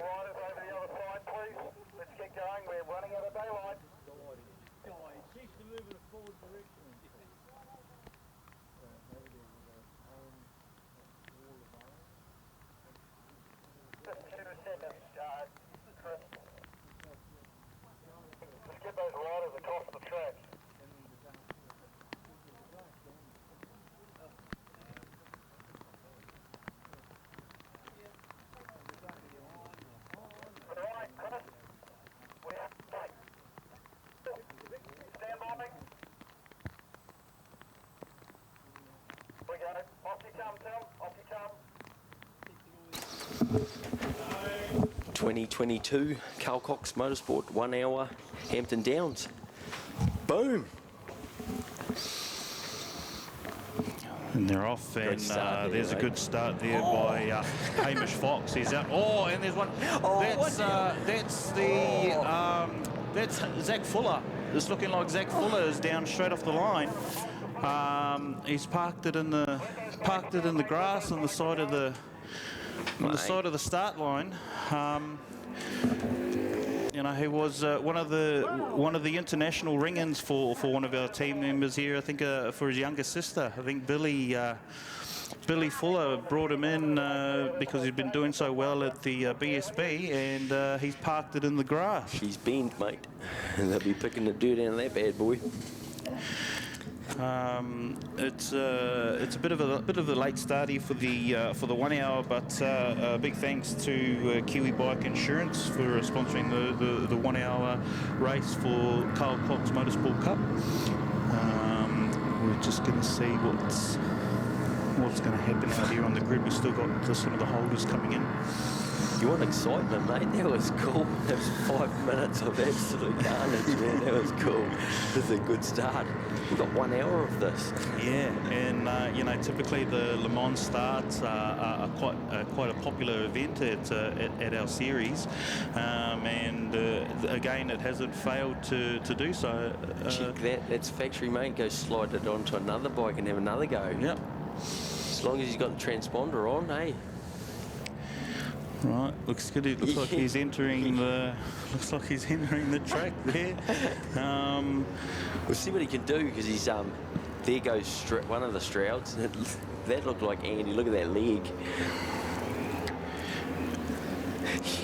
riders over the other side, please. Let's get going. We're running out of daylight. It seems to move in a forward direction. Just 2 seconds, Chris. Let's get those riders across the track. Right, Chris. We have to take. Stand by me. We go. Off you come, Tim. Off you come. 2022 Carl Cox Motorsport 1 hour Hampton Downs. Boom! And they're off, and there's a good start there by Hamish Fox. He's out. Oh, and there's one. That's Zach Fuller. It's looking like Zach Fuller is down straight off the line. He's parked it in the grass on the side of the start line. You know, he was one of the international ring-ins for one of our team members here. I think for his younger sister. I think Billy Fuller brought him in because he'd been doing so well at the BSB, and he's parked it in the grass. He's bent, mate. They'll be picking the dirt out of that bad boy. It's a bit of a late starty for the 1 hour, but big thanks to Kiwi Bike Insurance for sponsoring the 1 hour race for Carl Cox Motorsport Cup. We're just going to see what's going to happen out here on the grid. We've still got some of the holders coming in. You want excitement, mate? That was cool. That was 5 minutes of absolute carnage, man. That was cool. This is a good start. We've got 1 hour of this. Yeah, and you know, typically the Le Mans starts are quite a popular event at our series, and again, it hasn't failed to do so. Check that. That's factory, mate. Go slide it onto another bike and have another go. Yep. As long as he's got the transponder on, hey. Right, looks good. It looks like he's entering the. Looks like he's entering the track there. We'll see what he can do, because he's there goes one of the Strouds. That looked like Andy. Look at that leg.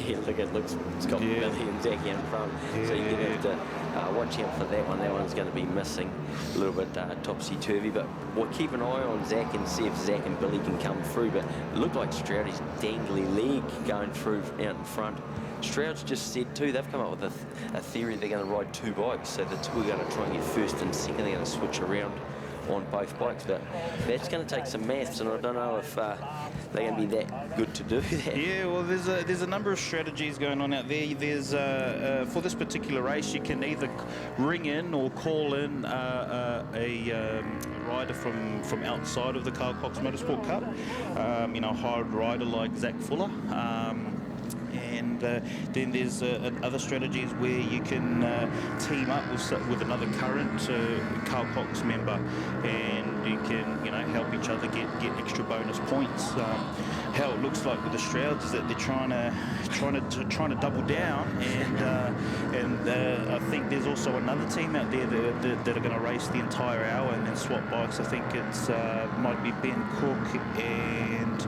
Yeah, look, it's got Billy and Zach in front, so you're going to have to watch out for that one. That one's going to be missing a little bit topsy-turvy, but we'll keep an eye on Zach and see if Zach and Billy can come through. But it looked like Stroudy's dangly leg going through out in front. Stroud's just said too, they've come up with a theory they're going to ride 2 bikes, so the 2 are going to try and get first and second. They're going to switch around on both bikes, but that's going to take some maths, and I don't know if they're going to be that good to do that. Yeah, well, there's a number of strategies going on out there. There's for this particular race, you can either ring in or call in a rider from outside of the Carl Cox Motorsport Cup. You know, a hired rider like Zach Fuller. And then there's other strategies where you can team up with another current Carl Cox member, and you can, you know, help each other get extra bonus points. How it looks like with the Strouds is that they're trying to double down, and I think there's also another team out there that are going to race the entire hour and then swap bikes. I think it's might be Ben Cook and.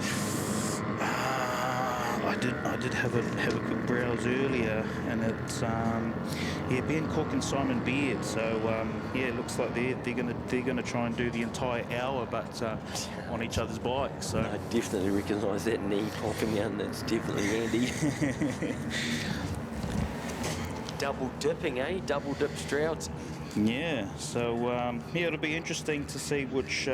I did have a quick browse earlier, and it's Ben Cook and Simon Beard. So yeah, it looks like they're gonna try and do the entire hour, but on each other's bikes. So I definitely recognise that knee popping out. That's definitely Andy. Double dipping, eh? Double dip Strouds. Yeah, so yeah, it'll be interesting to see which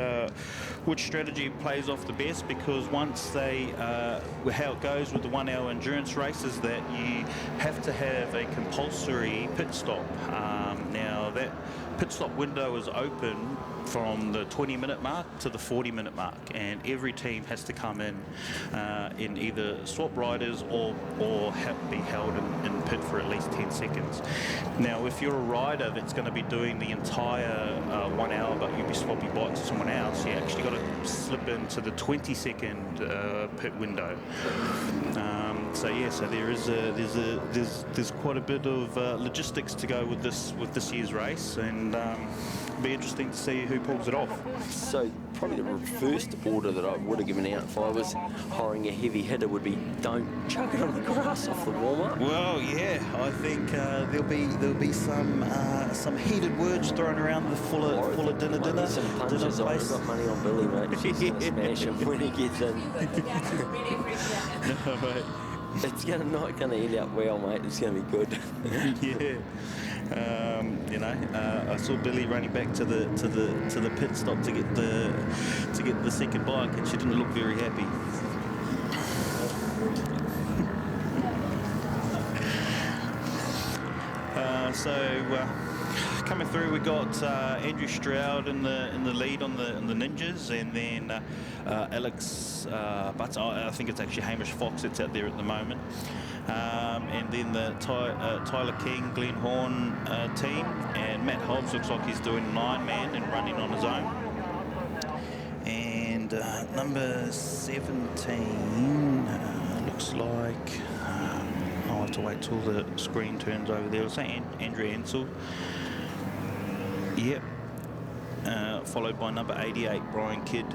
strategy plays off the best, because once they how it goes with the 1 hour endurance races, that you have to have a compulsory pit stop. Now that pit stop window is open from the 20-minute mark to the 40-minute mark, and every team has to come in either swap riders or be held in pit for at least 10 seconds. Now, if you're a rider that's going to be doing the entire 1 hour, but you'll be swapping bikes with someone else, you actually got to slip into the 20-second pit window. So yeah, so there's quite a bit of logistics to go with this year's race, and be interesting to see who pulls it off. So probably the first order that I would have given out if I was hiring a heavy hitter would be don't chuck it on the grass off the warm-up. Well, yeah, I think there'll be some heated words thrown around the full of dinner Some punches. I've got money on Billy, mate. She's going to smash him when he gets in. No, mate. It's not going to end up well, mate. It's going to be good. Yeah. I saw Billy running back to the pit stop to get the second bike, and she didn't look very happy. Coming through, we got Andrew Stroud in the lead on the Ninjas, and then Alex Butts. I think it's actually Hamish Fox that's out there at the moment, and then the Tyler King, Glenn Horn team, and Matt Hobbs looks like he's doing an Ironman and running on his own. And number 17 looks like. I'll have to wait till the screen turns over there. I'll say Andrew Ansell. Yep. Followed by number 88, Brian Kidd.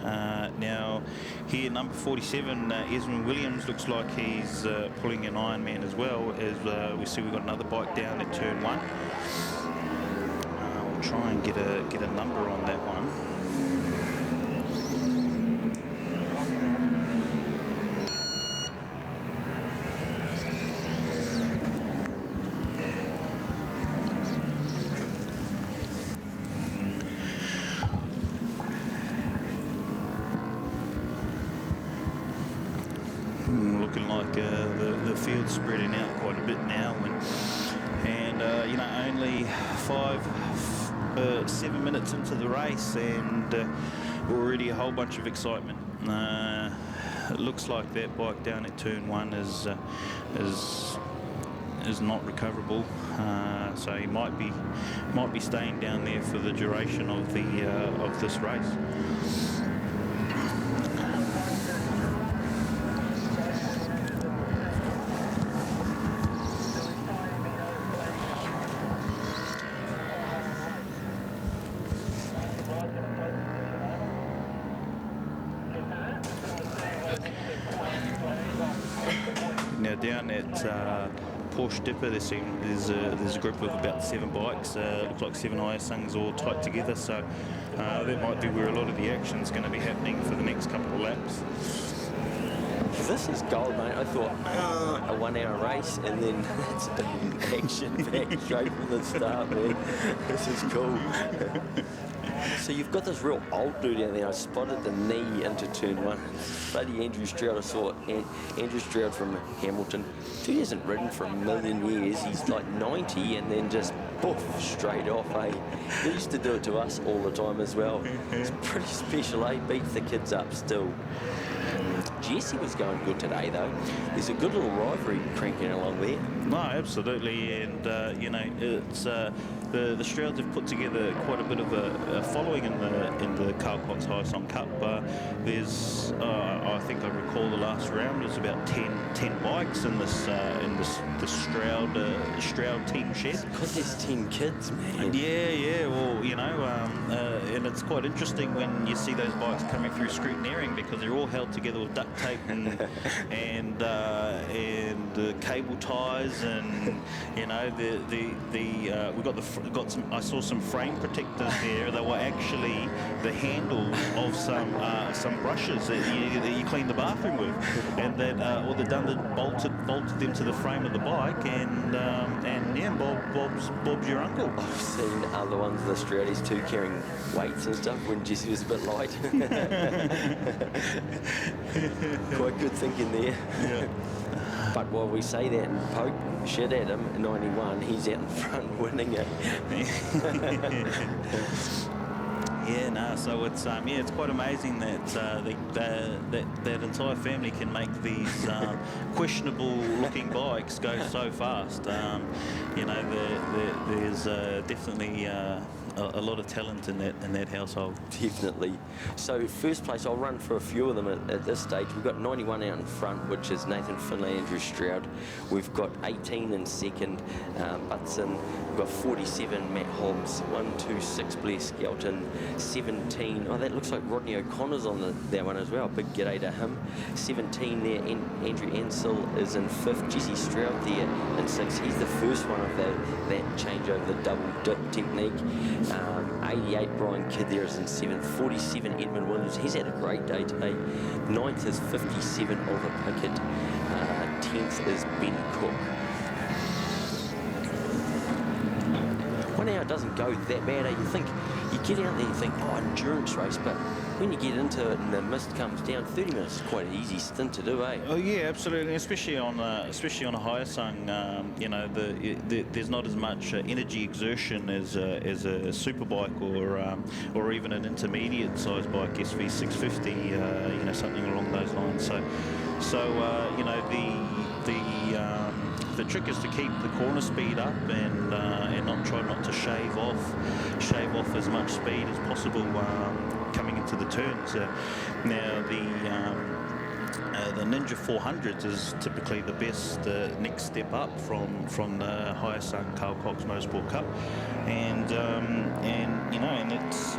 Now, here, number 47, Esmond Williams, looks like he's pulling an Ironman as well, as we see we've got another bike down at turn 1. We'll try and get a number on that one. Looking like the field's spreading out quite a bit now, and only 7 minutes into the race, and already a whole bunch of excitement. It looks like that bike down at turn 1 is not recoverable, so he might be staying down there for the duration of this race. Now down at Porsche Dipper, there's a group of about 7 bikes. Looks like 7 ISUNs all tight together, so that might be where a lot of the action's going to be happening for the next couple of laps. This is gold, mate. I thought a 1 hour race, and then it's action back straight from the start, man. This is cool. So you've got this real old dude down there. I spotted the knee into turn 1. Bloody Andrew Stroud. I saw Andrew Stroud from Hamilton. Dude hasn't ridden for a million years. He's like 90 and then just poof, straight off, eh? He used to do it to us all the time as well. It's pretty special, eh? Beats the kids up still. Jesse was going good today, though. There's a good little rivalry cranking along there. No, absolutely, and it's the Strouds have put together quite a bit of a following in the Carl Cox High Song Cup. There's, I think I recall the last round was about 10 bikes in the Stroud team shed. Because there's 10 kids, man. Yeah. Well, and it's quite interesting when you see those bikes coming through scrutineering, because they're all held together with duct tape and cable ties, and we got some. I saw some frame protectors there. They were actually the handle of some brushes that you clean the bathroom with, and that what they've done, they bolted them to the frame of the bike, and Bob's your uncle. I've seen other ones, the Stroudies too, carrying weights and stuff when Jesse was a bit light. Quite good thinking there. Yeah. But while we say that and poke shit at him in 91, he's out in front winning it. Yeah, no. So it's quite amazing that that entire family can make these questionable-looking bikes go so fast. There's definitely a lot of talent in that household. Definitely. So first place, I'll run for a few of them at this stage. We've got 91 out in front, which is Nathan Finlay, Andrew Stroud. We've got 18 in second, Butson. We've got 47, Matt Hobbs. 126, Blair Skelton. 17, oh, that looks like Rodney O'Connor's on that one as well. Big g'day to him. 17 there, Andrew Ansell is in fifth. Jesse Stroud there in sixth. He's the first one of that change over the double dip technique. 88, Brian Kidd there is in seventh. 47, Edmund Williams. He's had a great day today. Ninth is 57, Oliver Pickett. 10th is Ben Cook. 1 hour doesn't go that bad. You think, you get out there and you think, oh, endurance race, but when you get into it and the mist comes down, 30 minutes is quite an easy stint to do, eh? Oh yeah, absolutely. Especially on a higher sung, you know, there's not as much energy exertion as a superbike or even an intermediate size bike, SV650, you know, something along those lines. So you know, the trick is to keep the corner speed up and try not to shave off as much speed as possible coming into the turns. Now the Ninja 400s is typically the best next step up from the highest sung Carl Cox Motorsport Cup, and you know, and that's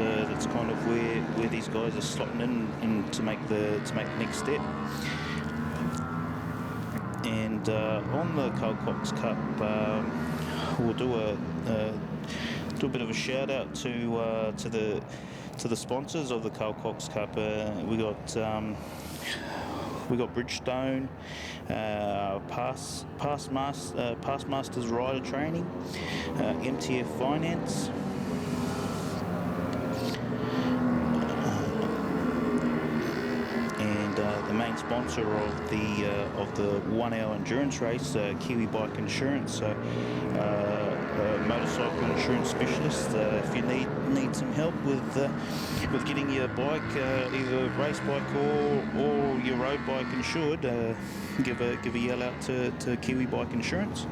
kind of where these guys are slotting in to make the next step. And on the Carl Cox Cup, we'll do a bit of a shout out to the sponsors of the Carl Cox Cup. We got Bridgestone, Past Masters Rider Training, MTF Finance. The main sponsor of the 1 hour endurance race, Kiwi Bike Insurance, motorcycle insurance specialist. If you need some help with getting your bike, either a race bike or your road bike insured, give a yell out to Kiwi Bike Insurance.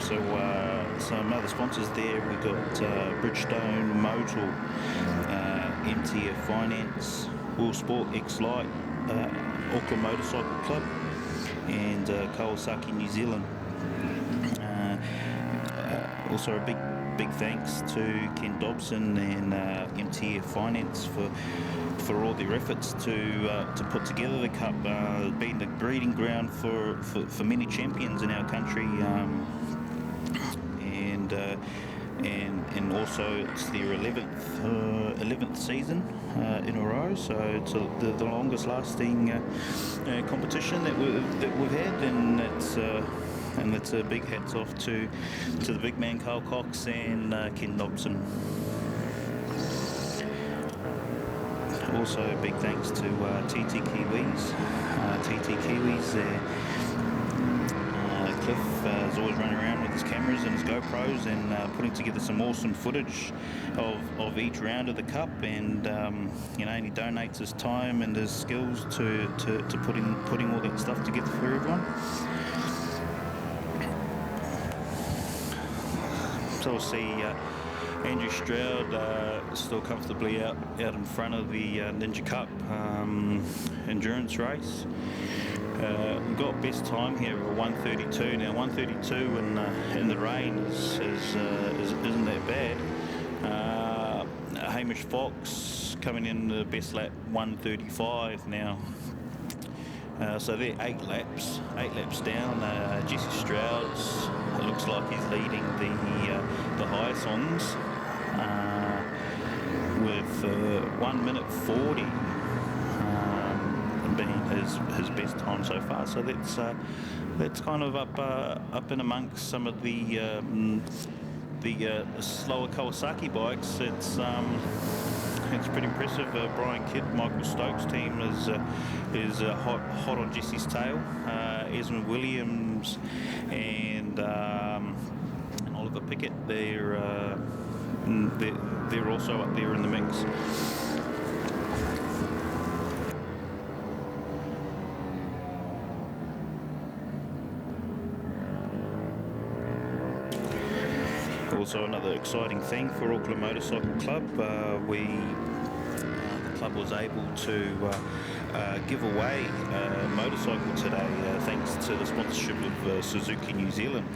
So some other sponsors there. We got Bridgestone, Motul, MTF Finance, Motorsport, X-Lite, Auckland Motorcycle Club, and Kawasaki New Zealand. Also a big thanks to Ken Dobson and MTF Finance for all their efforts to put together the cup, being the breeding ground for many champions in our country, and also it's their 11th season in a row, so it's the longest lasting competition that we've had, and that's a big hats off to the big man Carl Cox and Ken Dobson. Also, big thanks to TT Kiwis. TT Kiwis, Cliff is always running around with his cameras and his GoPros and putting together some awesome footage of each round of the cup, and you know, and he donates his time and his skills to putting all that stuff together for everyone. So we'll see Andrew Stroud still comfortably out in front of the Ninja Cup endurance race. We've got best time here at 1:32. Now 1:32 in the rain isn't that bad. Hamish Fox coming in the best lap 1:35 now. So they're 8 laps down. Jesse Stroud's, it looks like he's leading the Hyosongs with 1 minute 40 being his best time so far. So that's kind of up in amongst some of the slower Kawasaki bikes. It's pretty impressive. Brian Kidd, Michael Stokes' team is hot on Jesse's tail. Esmond Williams and Oliver Pickett, they're also up there in the mix. Also, another exciting thing for Auckland Motorcycle Club, the club was able to give away a motorcycle today, thanks to the sponsorship of Suzuki New Zealand,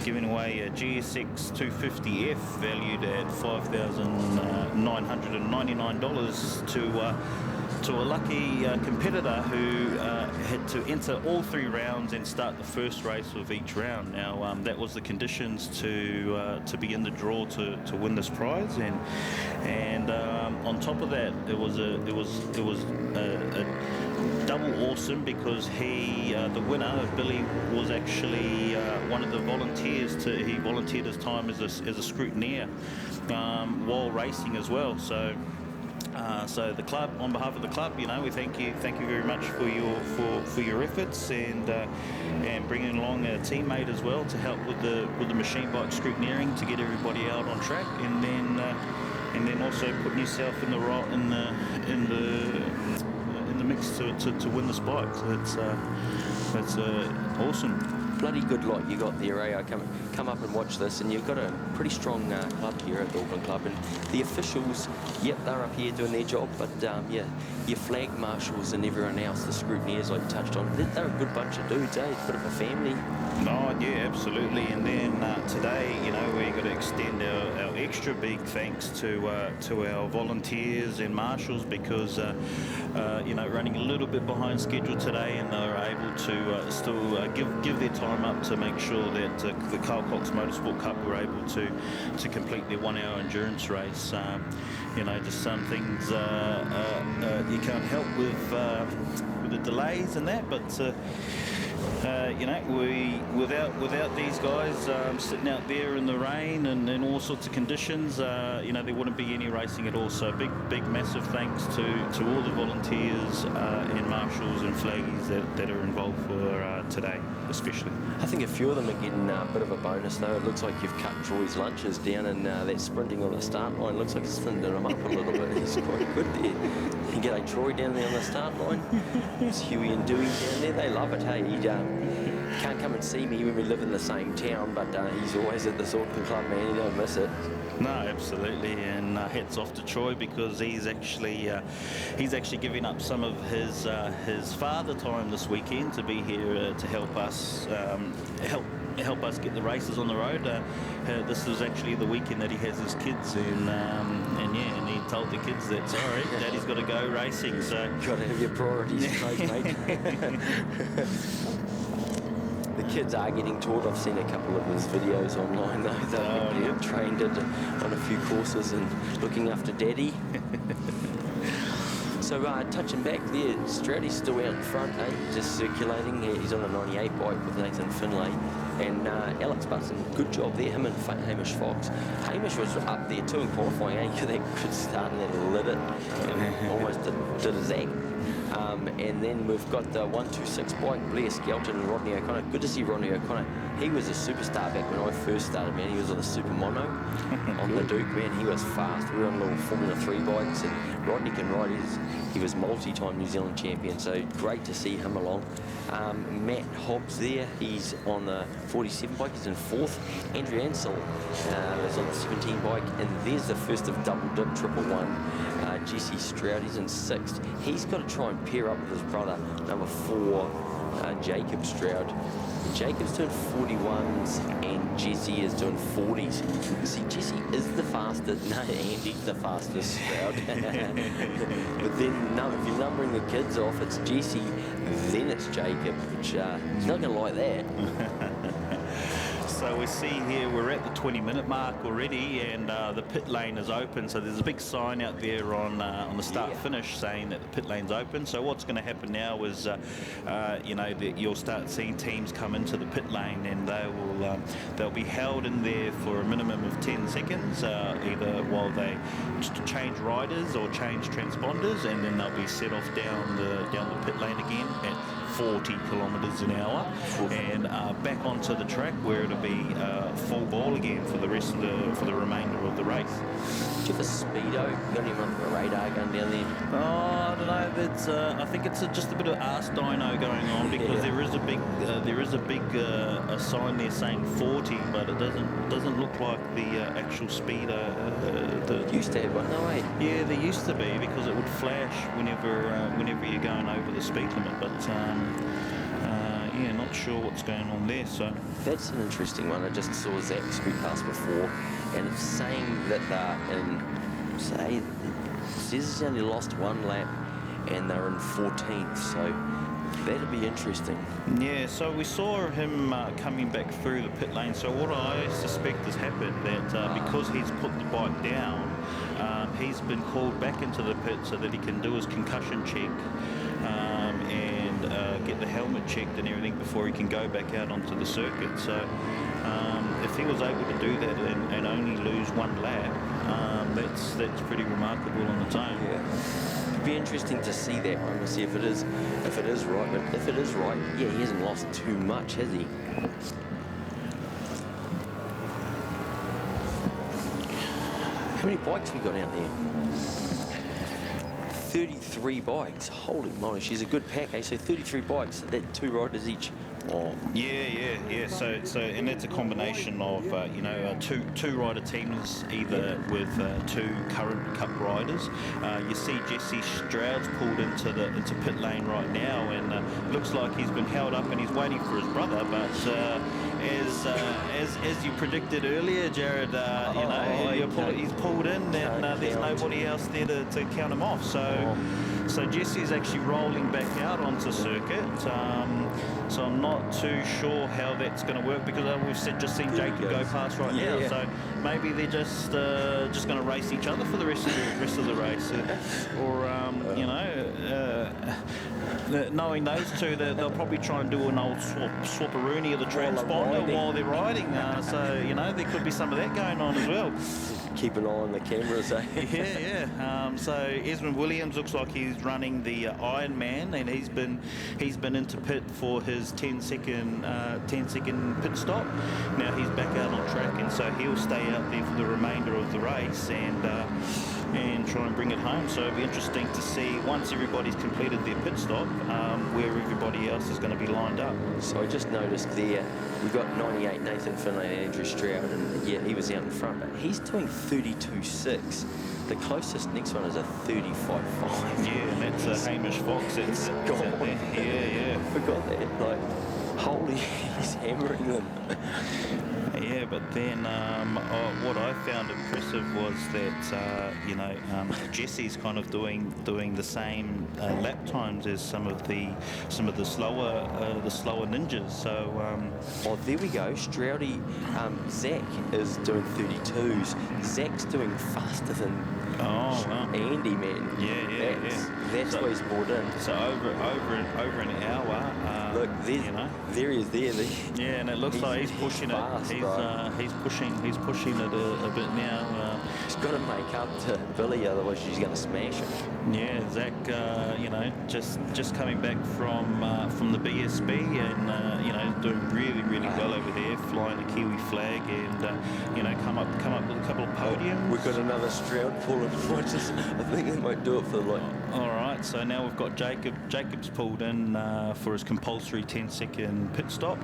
giving away a GSX 250F valued at $5,999 to a lucky competitor who had to enter all 3 rounds and start the first race of each round. Now that was the conditions to be in the draw to win this prize, and on top of that, it was a double awesome, because the winner, Billy, was actually one of the volunteers. He volunteered his time as a scrutineer while racing as well. So the club, on behalf of the club, we thank you very much for your efforts, and bringing along a teammate as well to help with the machine bike scrutineering to get everybody out on track, and then also putting yourself in the mix to win this bike. So that's awesome. Bloody good lot you got there, eh? I come up and watch this, and you've got a pretty strong club here at the Auckland Club, and the officials, yep, they're up here doing their job, but yeah, your flag marshals and everyone else, the scrutineers, like you touched on, they're a good bunch of dudes, eh? It's a bit of a family. Oh yeah, absolutely. And then today, we're going to extend our extra big thanks to our volunteers and marshals, because running a little bit behind schedule today, and they were able to still give their time up to make sure that the Carl Cox Motorsport Cup were able to complete their 1-hour endurance race. Just some things you can't help with the delays and that, but without these guys sitting out there in the rain and in all sorts of conditions, there wouldn't be any racing at all. So big massive thanks to all the volunteers and marshals and flaggies that are involved for today, especially. I think a few of them are getting a bit of a bonus though. It looks like you've cut Troy's lunches down, and that sprinting on the start line looks like it's thinned him up a little bit. He's quite good there. You get Troy down there on the start line. It's Huey and Dewey down there. They love it, hey? He can't come and see me when we live in the same town, but he's always at the Auckland Club, man. He don't miss it. No, absolutely, and hats off to Troy, because he's actually giving up some of his father time this weekend to be here to help us help us get the races on the road. This is actually the weekend that he has his kids, and he told the kids that, sorry, Daddy's got to go racing. So got to have your priorities straight, mate. The kids are getting taught. I've seen a couple of his videos online though. They're getting trained on a few courses and looking after Daddy. So touching back there, Stroudy's still out in front, eh? Just circulating. He's on a 98 bike with Nathan Finlay. And Alex Butson, good job there, him and Hamish Fox. Hamish was up there too in qualifying, eh? That good start, and then lit it and almost did a zag. And then we've got the 126 bike, Blair Skelton and Rodney O'Connor. Good to see Rodney O'Connor. He was a superstar back when I first started, man. He was on the Super Mono on the Duke, man. He was fast. We were on little Formula 3 bikes, and Rodney can ride. He was multi-time New Zealand champion, so great to see him along. Matt Hobbs there, he's on the 47 bike, he's in 4th. Andrew Ansell is on the 17 bike, and there's the first of double dip, 111. Jesse Stroud, he's in 6th. He's got to try and pair up with his brother, number 4, Jacob Stroud. Jacob's doing 41s and Jesse is doing 40s. See, Jesse is the fastest. No, Andy's the fastest, Stroud. But then, if you're numbering the kids off, it's Jesse, then it's Jacob, which he's not going to like that. so we see here we're at the 20-minute mark already, and the pit lane is open. So there's a big sign out there on the start-finish saying that the pit lane's open. So what's going to happen now is, you know, you'll start seeing teams come into the pit lane, and they'll be held in there for a minimum of 10 seconds, either while they change riders or change transponders, and then they'll be set off down the pit lane again at 40 kilometres an hour, and back onto the track where it'll be full ball again for the remainder of the race. Do you have a speedo? You got anyone with a radar gun down there? Oh, I don't know. That's I think it's just a bit of arse dyno going on, because there is a big sign there saying 40, but it doesn't look like the actual speed. Used to have one, no way. Yeah, there used to be, because it would flash whenever you're going over the speed limit, but yeah, not sure what's going on there. So That's an interesting one. I just saw Zach scoot past before, and it's saying that they're in, say, it says he's only lost one lap, and they're in 14th, so that'd be interesting. yeah, so we saw him coming back through the pit lane. So what I suspect has happened, that because he's put the bike down, he's been called back into the pit so that he can do his concussion check and get the helmet checked and everything before he can go back out onto the circuit. So if he was able to do that and only lose one lap, that's pretty remarkable on its own. Yeah. It'd be interesting to see that one, to see if it is right. But if it is right, yeah, he hasn't lost too much, has he? How many bikes we got out there? 33 bikes. Holy moly, she's a good pack, eh? So 33 bikes, that 2 riders each. Oh. Yeah. So and it's a combination of you know, two rider teams, either with 2 current Cup riders. You see Jesse Stroud's pulled into pit lane right now, and looks like he's been held up and he's waiting for his brother. But as you predicted earlier, Jared, you know, he's pulled in, and there's nobody else there to count him off. So Jesse's actually rolling back out onto circuit. So I'm not too sure how that's going to work, because we've just seen Jacob go past right now. Yeah. So maybe they're just going to race each other for the rest of the race, or you know, knowing those two, they'll probably try and do an old swap-a-rooney of the transponder while they're riding. So you know, there could be some of that going on as well. Keep an eye on the cameras, eh? Yeah. So Esmond Williams looks like he's running the Ironman, and he's been into pit for his 10-second pit stop. Now he's back out on track, and so he'll stay out there for the remainder of the race and try and bring it home. So it'll be interesting to see, once everybody's completed their pit stop, where everybody else is going to be lined up. So I just noticed there, we've got 98 Nathan Finlay and Andrew Stroud, and yeah, he was out in front, but he's doing 32.6. The closest next one is a 35.5. Yeah, and that's Hamish Fox. It's gone. Yeah. Forgot that. Like, holy, he's hammering them. Yeah, but then what I found impressive was that you know, Jesse's kind of doing the same lap times as some of the slower ninjas. So oh, there we go. Stroudy, Zach is doing 32s. Zach's doing faster than Andy, man. Yeah. That's why he's brought in. So over an hour. Look, you know, there he is. There. Yeah, and it looks like he's pushing fast, it. He's pushing it a bit now. He's got to make up to Billy, otherwise she's going to smash him. Yeah, Zach, you know, just coming back from the BSB, and you know, doing really well over there, flying the Kiwi flag, and you know, come up with a couple of podiums. We've got another Stroud pulling. I think they might do it for like. All right, so now we've got Jacob's pulled in for his compulsory 10-second pit stop.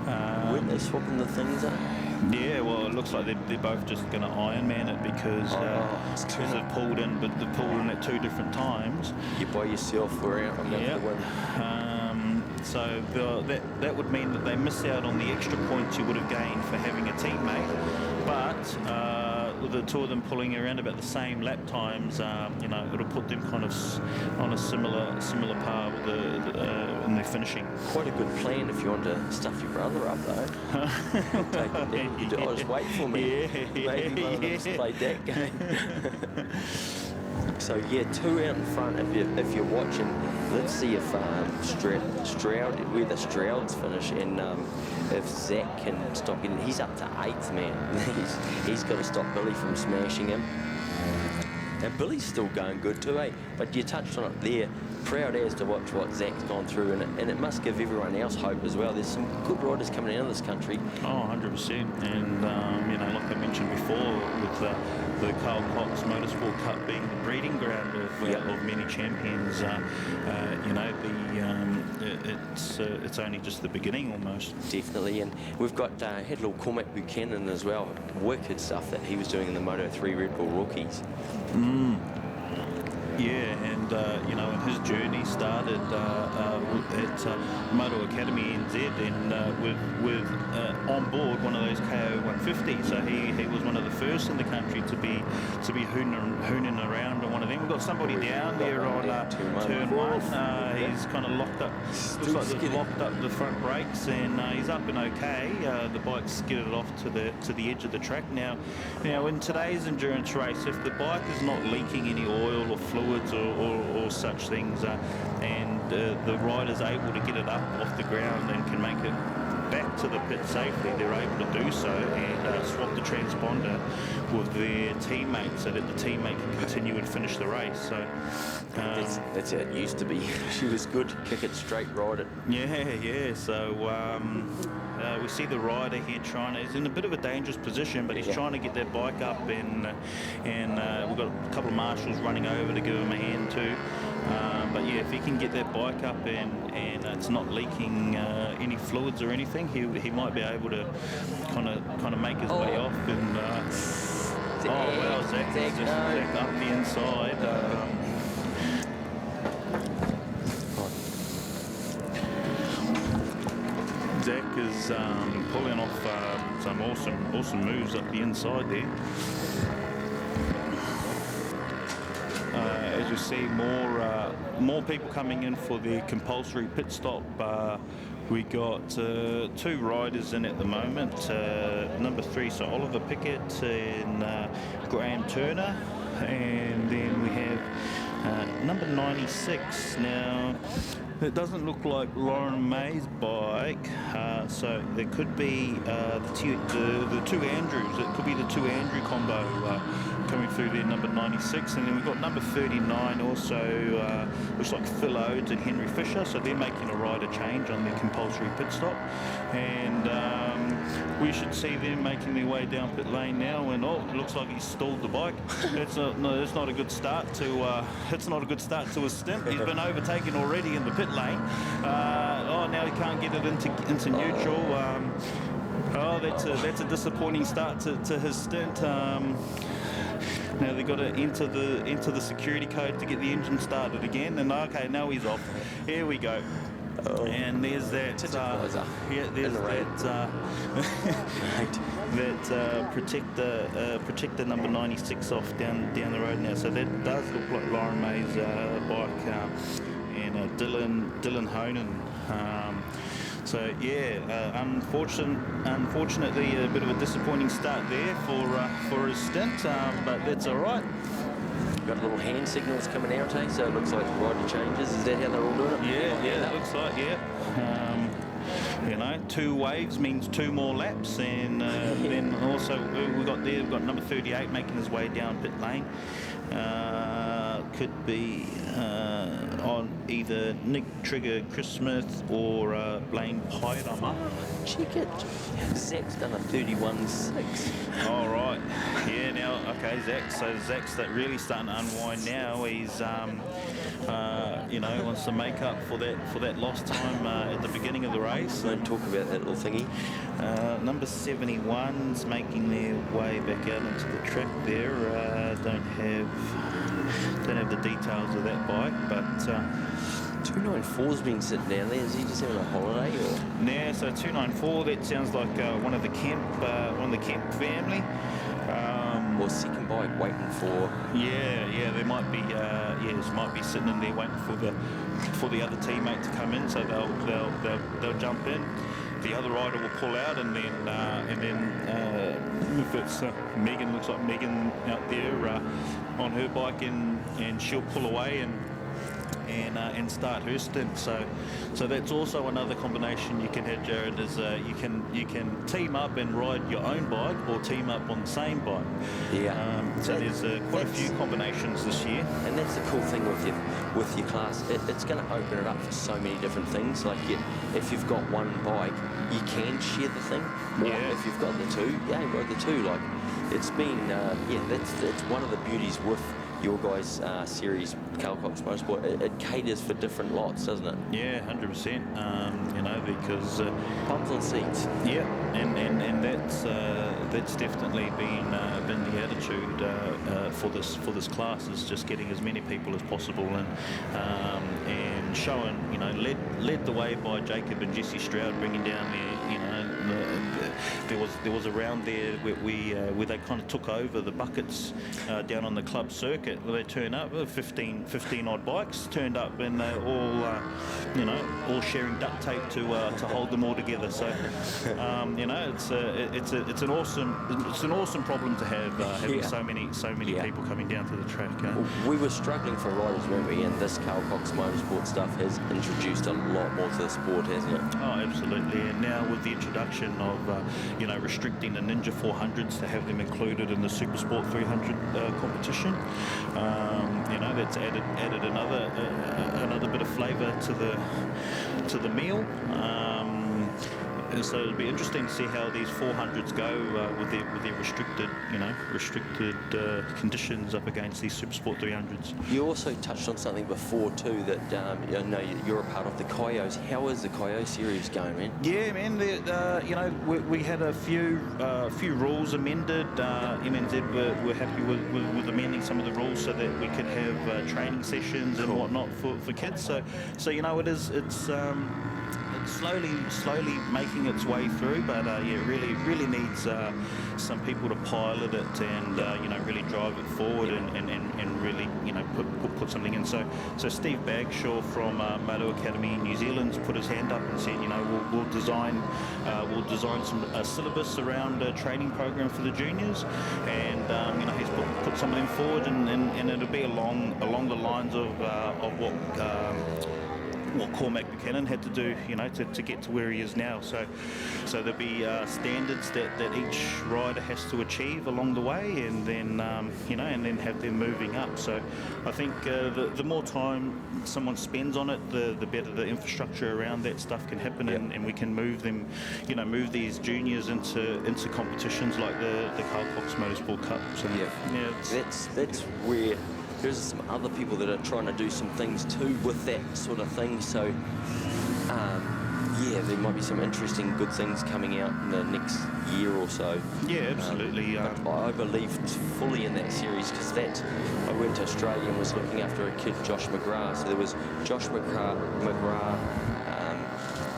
Weren't they swapping the things up? Yeah, well, it looks like they're both just going to Ironman it, because they've pulled in, but they've pulled in at 2 different times. You by yourself, we're out on the win. So that would mean that they miss out on the extra points you would have gained for having a teammate. But with the two of them pulling around about the same lap times, you know, it'll put them kind of on a similar par with in their finishing. Quite a good plan if you want to stuff your brother up, though. Take it down. You do, oh, just wait for me. Yeah, Maybe one of them's played that game. So yeah, 2 out in front. If you're watching, let's see if Stroud, where the Strouds finish, and if Zach can stop getting. He's up to 8th, man. he's got to stop Billy from smashing him. And Billy's still going good too, eh? But you touched on it there. Proud as to watch what Zach's gone through, and it must give everyone else hope as well. There's some good riders coming out of this country. Oh, 100%. And, you know, like I mentioned before, with the Carl Cox Motorsport Cup being the breeding ground of many champions, you know, it's only just the beginning almost. Definitely, and we've got had little Cormac Buchanan as well. Wicked stuff that he was doing in the Moto3 Red Bull Rookies. Yeah, and you know, and his journey started at Moto Academy NZ, and with on board one of those KO 150. So he was one of the first in the country to be hooning around on one of them. We've got somebody down there on turn one. He's kind of locked up. Looks like they've locked up the front brakes, and he's up and okay. The bike's skidded off to the edge of the track now. Now, in today's endurance race, if the bike is not leaking any oil or fluids or such things, and the rider's able to get it up off the ground and can make it back to the pit safely, they're able to do so and swap the transponder with their teammate so that the teammate can continue and finish the race. So that's how it used to be. She was good, kick it straight, ride it. Yeah. So we see the rider here he's in a bit of a dangerous position, but he's trying to get that bike up, and we've got a couple of marshals running over to give him a hand too. But yeah, if he can get that bike up and it's not leaking any fluids or anything, he might be able to kind of make his way off. And oh well, Zach up the inside. Zach is pulling off some awesome moves up the inside there. As you see, more people coming in for the compulsory pit stop. We got 2 riders in at the moment. Number 3, so Oliver Pickett and Graham Turner, and then we have number 96. Now, it doesn't look like Lauren May's bike, so there could be the two Andrews. It could be the 2 Andrew combo coming through there, number 96. And then we've got number 39 also, looks like Phil Oates and Henry Fisher, so they're making a rider change on their compulsory pit stop. And we should see them making their way down pit lane now, and it looks like he's stalled the bike. It's not a good start to his stint. He's been overtaken already in the pit lane. Now he can't get it into neutral. That's a disappointing start to his stint. Now they've got to enter the security code to get the engine started again, and okay, now he's off. Here we go. And there's that. That protector number 96 off down the road now. So that does look like Lauren May's bike, and Dylan Honan. So yeah, unfortunately a bit of a disappointing start there for his stint, but that's all right. Got little hand signals coming out, eh? So it looks like rider changes. Is that how they're all doing it? Yeah, that looks like, you know, 2 waves means 2 more laps, and then also we've got number 38 making his way down pit lane. Could be on either Nick Trigger, Chris Smith, or Blaine Pyramar. Check it. Zach's done a 31.6. All right. Yeah. Now, okay, Zach. So Zach's really starting to unwind now. He's, you know, wants to make up for that lost time at the beginning of the race. Don't talk about that little thingy. Number 71's making their way back out into the track there. Don't have the details of that bike, but 294's been sitting down there. Is he just having a holiday, or? Yeah, so 294. That sounds like one of the Kemp family. Or or second bike waiting for. Yeah, they might be might be sitting in there waiting for the other teammate to come in, so they'll jump in. The other rider will pull out, and then if it's Megan, looks like Megan out there on her bike, and she'll pull away and start her stint. So that's also another combination you can have, Jared, is you can team up and ride your own bike or team up on the same bike. Yeah. So there's quite a few combinations this year. And that's the cool thing with your class. It's going to open it up for so many different things. Like if you've got one bike, you can share the thing. Or if you've got the two, you ride the two. Like it's been, that's one of the beauties with your guys' series, Ctas Motorsport. It caters for different lots, doesn't it? Yeah, 100%. Because bums on seats. Yeah, and that's definitely been the attitude for this class, is just getting as many people as possible and showing, led the way by Jacob and Jesse Stroud, bringing down there was a round there where they kind of took over the buckets down on the club circuit. They turn up, 15 odd bikes turned up, and they all sharing duct tape to hold them all together. So it's an awesome problem to have, having so many people coming down to the track. We were struggling for riders, weren't we? And this Ctas Motorsport stuff has introduced a lot more to the sport, hasn't it? Oh, absolutely. And now with the introduction of restricting the Ninja 400s to have them included in the Supersport 300 competition, that's added another bit of flavour to the meal. And so it'll be interesting to see how these 400s go with their restricted conditions up against these Supersport 300s. You also touched on something before too that you're a part of, the Ctas. How is the Ctas series going, man? Yeah, man. We had a few rules amended. MNZ were happy with amending some of the rules so that we could have training sessions and whatnot for kids. So it's slowly making its way through, but it really needs some people to pilot it and really drive it forward and really put something in. So Steve Bagshaw from Moto Academy in New Zealand's put his hand up and said, we'll design a syllabus around a training program for the juniors, and he's put something forward, and it'll be along the lines of what Cormac Buchanan had to do, to get to where he is now. So there'll be standards that each rider has to achieve along the way, and then and then have them moving up. So I think the more time someone spends on it, the better the infrastructure around that stuff can happen, and we can move them, move these juniors into competitions like the Ctas Motorsport Cup. So that's where there's some other people that are trying to do some things too with that sort of thing. So there might be some interesting good things coming out in the next year or so. Yeah, absolutely. I believe fully in that series, because I went to Australia and was looking after a kid, Josh McGrath. So there was Josh McGrath,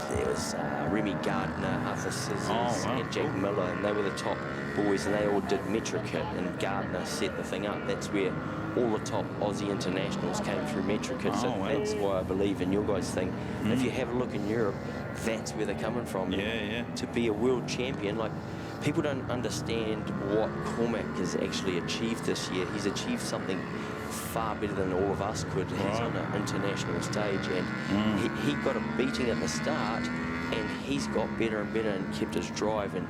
there was Remy Gardner, Arthur Scissors, and Jack Miller, and they were the top boys, and they all did Metrokit, and Gardner set the thing up. That's where all the top Aussie internationals came through Metrokit. So that's why I believe in your guys' thing. If you have a look in Europe, that's where they're coming from. To be a world champion, like, people don't understand what Cormac has actually achieved this year. He's achieved something far better than all of us could. He's on an international stage, and he got a beating at the start, and he's got better and better and kept his drive, and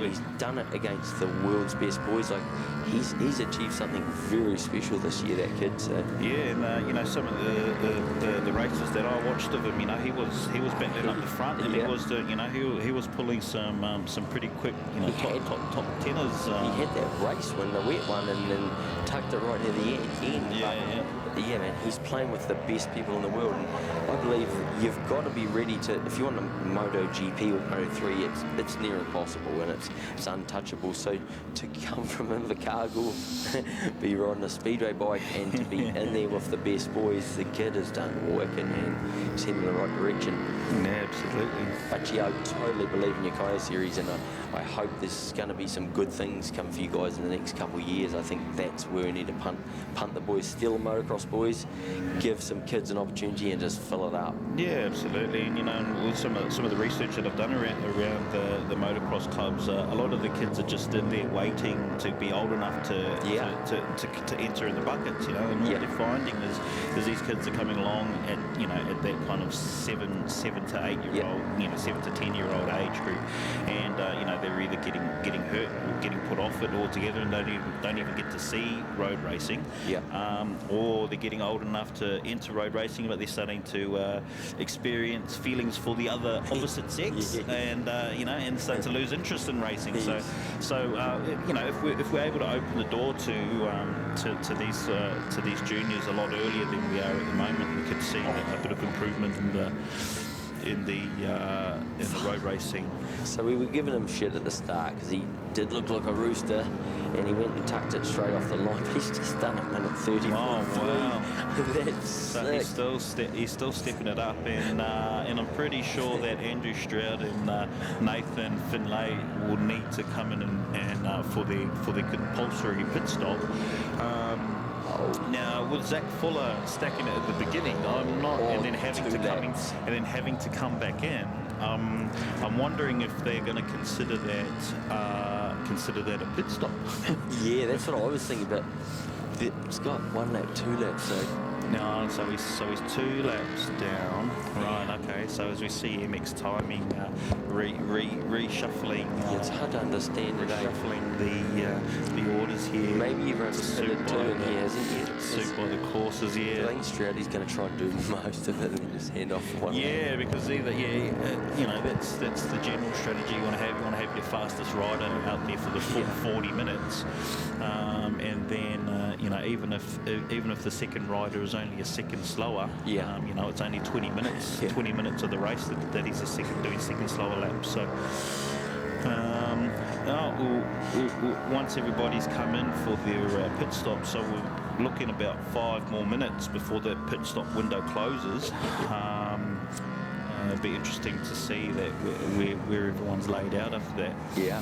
he's done it against the world's best boys. Like, he's achieved something very special this year, that kid. So and some of the races that I watched of him, he was battling up the front, and he was pulling some pretty quick top tenors. He had that race win, the wet one, and then tucked it right near the end. Yeah, man, he's playing with the best people in the world, and I believe you've got to be ready to, if you want a MotoGP or Moto3, it's near impossible, and it's untouchable. So to come from Invercargill, be riding a speedway bike, and to be in there with the best boys, the kid has done work, and he's heading in the right direction. Yeah, absolutely. But I totally believe in your Ctas series, and I hope there's going to be some good things come for you guys in the next couple of years. I think that's where we need to punt the boys, steal the motocross boys, give some kids an opportunity and just fill it up. Yeah, absolutely. And, you know, with some of the research that I've done around the motocross clubs, a lot of the kids are just in there waiting to be old enough to enter in the buckets, you know. And what they're finding is these kids are coming along at that kind of 7 to 8 year old, 7 to 10 year old age group, and they're either getting hurt or getting put off it altogether and don't even get to see road racing, or they're getting old enough to enter road racing, but they're starting to experience feelings for the other opposite sex, and starting to lose interest in racing. So if we're able to open the door to these juniors a lot earlier than we are at the moment, we could see a bit of improvement in the road racing. So we were giving him shit at the start because he did look like a rooster, and he went and tucked it straight off the line. He's just done a minute 30. Oh wow! That's so sick. He's still stepping it up, and I'm pretty sure that Andrew Stroud and Nathan Finlay will need to come in and for their compulsory pit stop. Now, with Zach Fuller stacking it at the beginning, I'm not, and then having to come back in. I'm wondering if they're going to consider that a pit stop. Yeah, that's what I was thinking. But it's got 1 lap, 2 laps. So no, so he's 2 laps down. Right. Okay. So as we see MX timing reshuffling. It's hard to understand today. Reshuffling the orders here. Maybe everyone's fitted too, and he hasn't. Suit by the courses. Yeah. I think Stroudy's going to try and do most of it and then just hand off for one. Yeah, because either that's the general strategy you want to have. You want to have your fastest rider out there for the full 40 minutes, and then even if the second rider is only a second slower, it's only 20 minutes. 20 minutes of the race that he's doing second slower laps. So once everybody's come in for their pit stop, so we're looking about 5 more minutes before the pit stop window closes. It'd be interesting to see that where everyone's laid out after that. Yeah.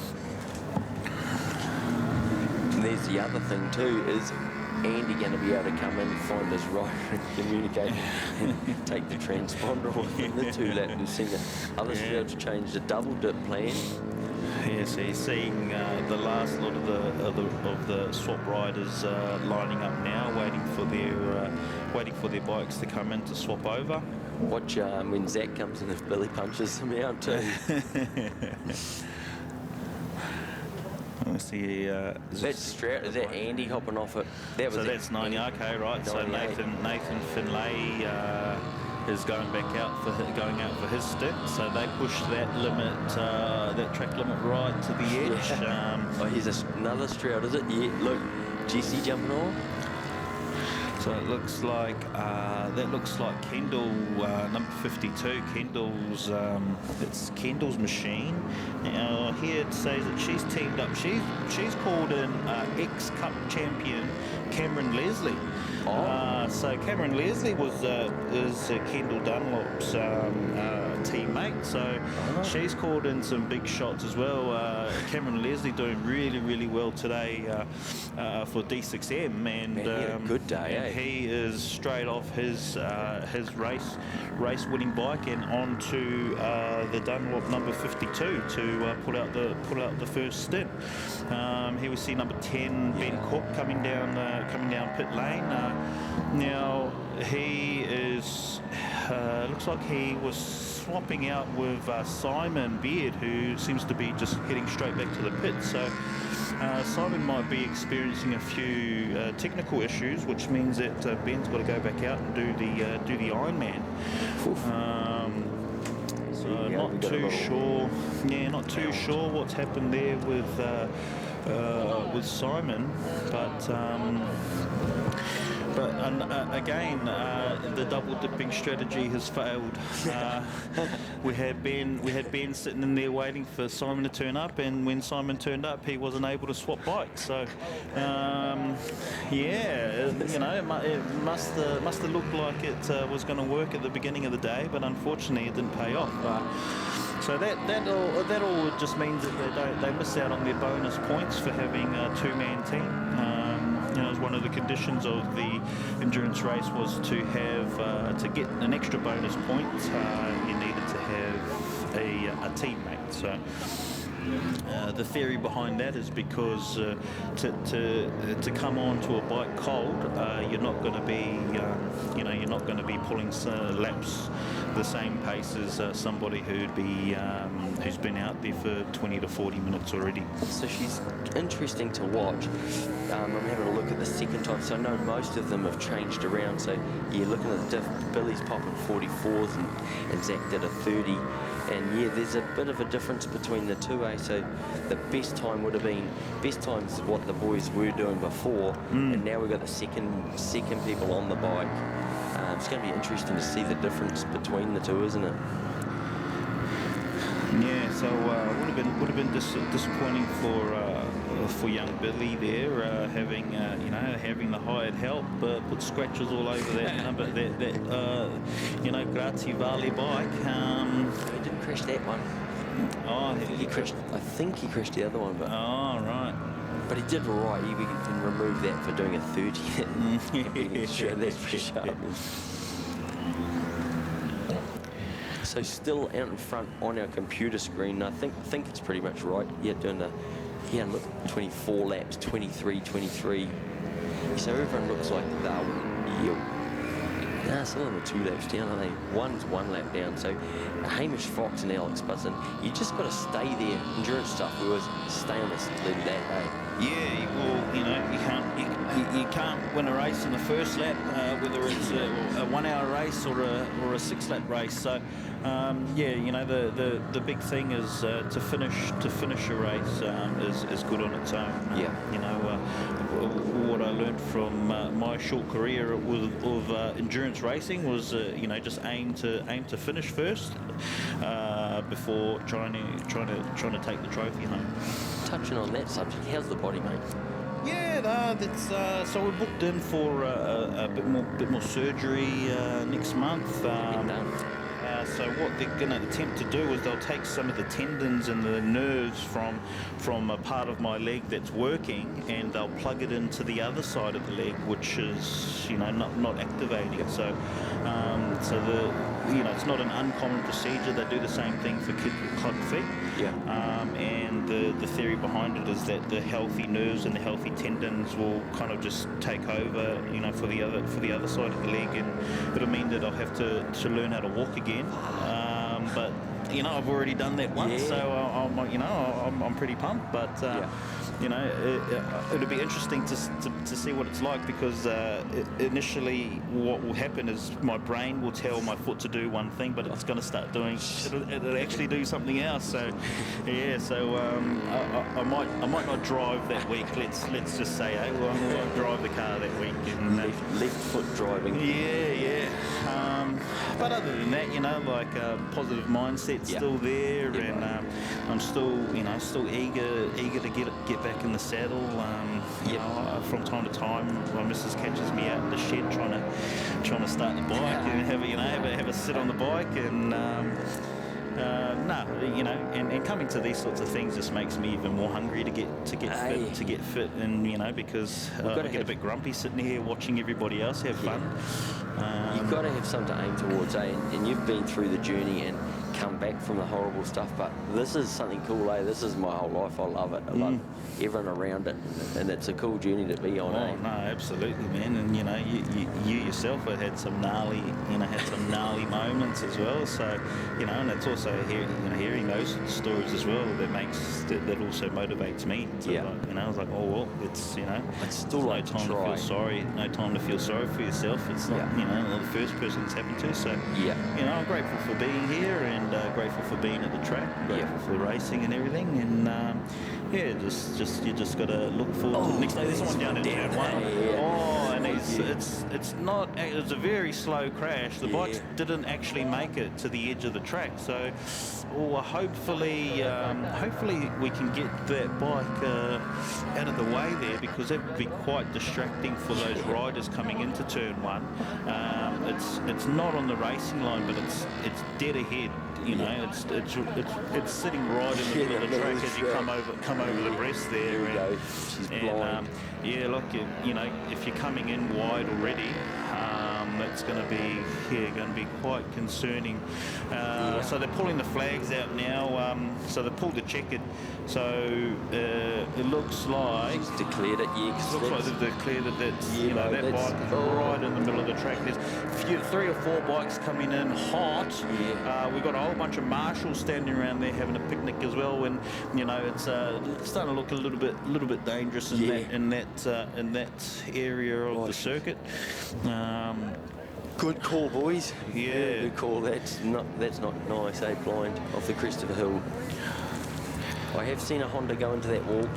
And there's the other thing too, is Andy going to be able to come in and find his rider and communicate and take the transponder off in the 2 lap. We've seen the other Strouds change the double dip plan. Yeah, so you're seeing the last lot of the swap riders lining up now, waiting for their bikes to come in to swap over. Watch when Zach comes in, if Billy punches him out too. Let's see. That's Stroud. Is that Andy hopping off it? That's 90. Okay, right. 98. So Nathan Finlay is going out for his stint. So they pushed that limit, that track limit, right to the edge. Here's another Stroud, is it? Yeah. Look, Jesse jumping on. So it looks like that looks like Kendall, number 52. Kendall's it's Kendall's machine. Here it says that she's teamed up. She's called in ex-Cup champion Cameron Leslie. So Cameron Leslie is Kendall Dunlop's teammate. So she's called in some big shots as well. Cameron Leslie doing really well today for D6M, and he had a good day. He is straight off his race winning bike and onto the Dunlop number 52 to pull out the first stint. Here we see number 10 Ben Cook coming down pit lane. Now he is looks like he was swapping out with Simon Beard, who seems to be just heading straight back to the pit. So Simon might be experiencing a few technical issues, which means that Ben's got to go back out and do the Ironman. So not too sure. Yeah, not too sure what's happened there with Simon, but again, the double dipping strategy has failed. We had Ben sitting in there waiting for Simon to turn up, and when Simon turned up, he wasn't able to swap bikes. So, it must have looked like it was going to work at the beginning of the day, but unfortunately, it didn't pay off. So that all just means that they miss out on their bonus points for having a two-man team. You know, one of the conditions of the endurance race was to have to get an extra bonus point. You needed to have a teammate. So. The theory behind that is because to come onto a bike cold, you're not going to be, you're not going to be pulling laps the same pace as somebody who'd be who's been out there for 20 to 40 minutes already. So she's interesting to watch. I'm having a look at the second time, so I know most of them have changed around. So you're looking at the Billy's popping 44s and Zach did a 30. And yeah, there's a bit of a difference between the two, eh? So the best time would have been, best time's what the boys were doing before, and now we've got the second people on the bike. It's going to be interesting to see the difference between the two, isn't it? Yeah, so would have been disappointing for young Billy there, having having the hired help, put scratches all over that number, that grazie vale bike. He didn't crash that one. Oh, He crashed. I think he crashed the other one, but oh right. but he did all right. We can remove that for doing a 30. Sure, that's for sure. So still out in front on our computer screen. I think it's pretty much right. Yeah, doing the look, 24 laps, 23. So everyone looks like they'll. Nah, some of them are 2 laps down, aren't they? One's 1 lap down. So Hamish Fox and Alex Buzzin, you just got to stay there. Endurance stuff, we always stay on this lead lap, eh? Yeah, well, you can't win a race in the first lap, whether it's a 1 hour race or a 6 lap race. So yeah, the big thing is to finish a race is good on its own. Yeah. What I learned from my short career of endurance racing was just aim to finish first before trying to take the trophy home. Touching on that subject, how's the body, mate? Yeah, that's so we're booked in for a bit more surgery next month. So what they're going to attempt to do is they'll take some of the tendons and the nerves from a part of my leg that's working, and they'll plug it into the other side of the leg, which is not activating. So it's not an uncommon procedure. They do the same thing for kids with club feet. Yeah. And the theory behind it is that the healthy nerves and the healthy tendons will kind of just take over, for the other side of the leg, and it'll mean that I'll have to learn how to walk again. But I've already done that once, Yeah. so I'm pretty pumped. But it'll be interesting to see what it's like, because initially what will happen is my brain will tell my foot to do one thing, but it's going to start doing, it'll actually do something else. So yeah, I might not drive that week. Let's just say, I won't drive the car that week. And, Left foot driving. yeah. But other than that, positive mindset's still there, Yeah, and right. I'm still eager to get back in the saddle. From time to time, my missus catches me out in the shed trying to start the bike and have a sit on the bike, and and coming to these sorts of things just makes me even more hungry to get fit, and because I get a bit grumpy sitting here watching everybody else have fun. You've got to have something to aim towards, eh? And you've been through the journey and come back from the horrible stuff, but this is something cool, eh? This is my whole life. I love it. I love everyone around it, and it's a cool journey to be on, eh? No, absolutely, man. And you yourself have had some gnarly moments as well. So and it's also hearing those stories as well that also motivates me. To I was like, oh well, it's It's still no like to time to try. feel sorry. No time to feel sorry for yourself. It's not the first person it's happened to. So I'm grateful for being here, and grateful for being at the track. Grateful for racing and everything. And you just got to look forward to the next day. There's someone down in turn one. there. Oh, and it's not. It's a very slow crash. The bikes didn't actually make it to the edge of the track. So, hopefully we can get that bike out of the way there, because that would be quite distracting for those riders coming into turn 1. It's not on the racing line, but it's dead ahead. You know, it's sitting right in the middle of the track as you come over the breast there. Go. She's blind. Yeah, look, you know, if you're coming in wide already, that's going to be quite concerning. So they're pulling the flags out now. So they pulled the checkered. So it looks like She's declared it. Yeah, it looks like they've declared it. That's that bike right in the middle of the track. There's 3 or 4 bikes coming in hot. Yeah. We've got a whole bunch of marshals standing around there having a picnic as well. And you know, it's starting to look a little bit dangerous in that area of the circuit. Good call, boys. Yeah. Good call. That's not nice, eh? Blind off the crest of a hill. I have seen a Honda go into that wall.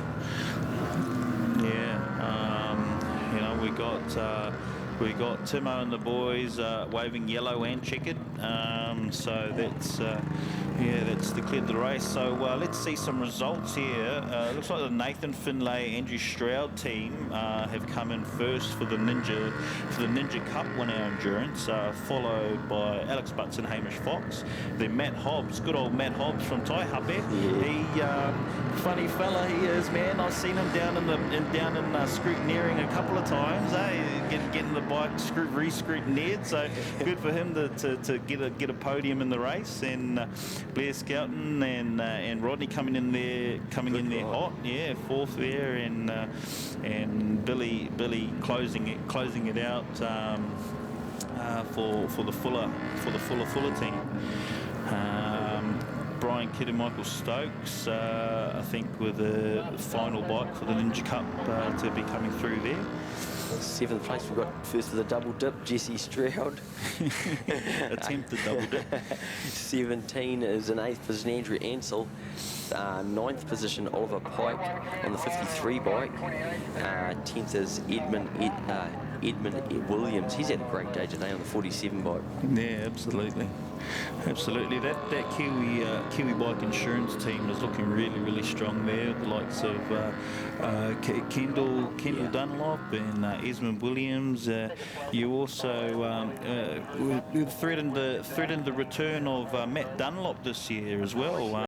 Yeah. You know, we got Timo and the boys waving yellow and checkered. So that's declared the race. So let's see some results here. Looks like the Nathan Finlay, Andrew Stroud team have come in first for the Ninja Cup 1 hour endurance, followed by Alex Butts and Hamish Fox. Then Matt Hobbs, good old Matt Hobbs from Taihape. Yeah. He funny fella he is, man. I've seen him down in scrutineering a couple of times, getting the bike re-scrutineered. So good for him to get a podium in the race. And Blair Skelton and Rodney coming in there hot. Yeah, 4th there, and Billy closing it out for the Fuller team. Brian Kidd and Michael Stokes, I think, with the final bike for the Ninja Cup to be coming through there. 7th place, we've got first of the double dip, Jesse Stroud. Attempted double dip. 17 is in 8th position, Andrew Ansell. 9th position, Oliver Pike on the 53 bike. 10th is Edmund Williams. He's had a great day today on the 47 bike. Yeah, absolutely. That Kiwi bike insurance team is looking really strong there. The likes of Kendall Dunlop and Esmond Williams. You also threatened the return of Matt Dunlop this year as well.